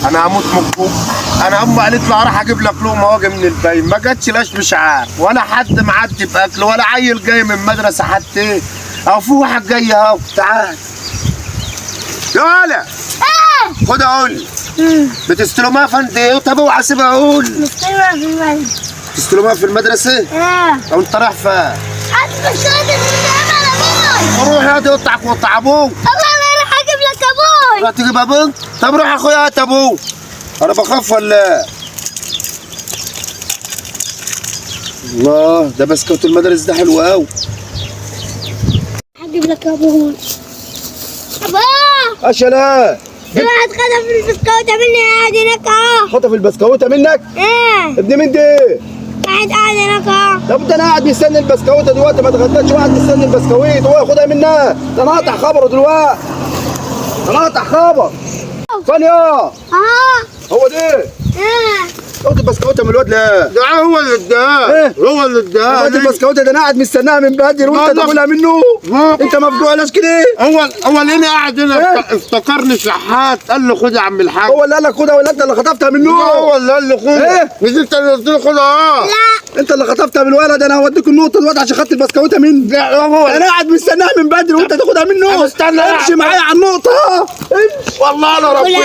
انا هموت من الجوع. انا امي قالت لي راح اجيب لك لقمه واجي من الباين، ما جاتش لاش مش عارف، ولا حد معدي باكل ولا عيل جاي من المدرسه حتى ايه. او في واحد جاي اهو. تعال يا ولا خد اقول لي بتستلمها فندق. طب اوعى سيبها اقول. مستلمة في المدرسة. تستلمها في المدرسه؟ او انت رايح فين؟ حد مش راضي تستلمها لابوي. روح يا دي قطعك وقطع ابوك. الله انا راح اجيب لك ابوي. راح تجيب ابوك؟ طب روح يا اخويا هات ابوك. انا بخاف ولا الله؟ ده بسكوت المدرسه ده حلو قوي. هجيب لك ابوي. ابوي اشلا في واحد خطف البسكوتة مني قاعد هناك اهو. خطف البسكوته منك؟ ابن مين دي؟ واحد قاعد هناك اهو. طب ده انا قاعد مستني البسكوته دلوقتي، ما اتغداش واحد مستني البسكويت هو ياخدها منها. ده انا هقطع خبره دلوقتي. انا هقطع خبر. ثانيه هو ده خد البسكوته من الواد. لا ده هو اللي اداها. هو اللي اداها البسكوته. ده انا قاعد مستناها من بدري وانت تاكلها منه. انت مفجوع لاش كده؟ هو ليه قاعد هنا؟ افتكرني شحات قال له خد يا عم الحاج. هو اللي قال لك خدها ولا انت اللي خطفتها منه؟ هو اللي قال لي خدها. مش انت اللي قلت لي خدها؟ لا انت اللي خطفتها من الولد. انا هوديك النقطه دلوقتي عشان خدت البسكوته مني. لا هو انا قاعد مستناها من بدري وانت تاخدها منه. استنى امشي معايا على النقطه. امشي والله انا ربنا.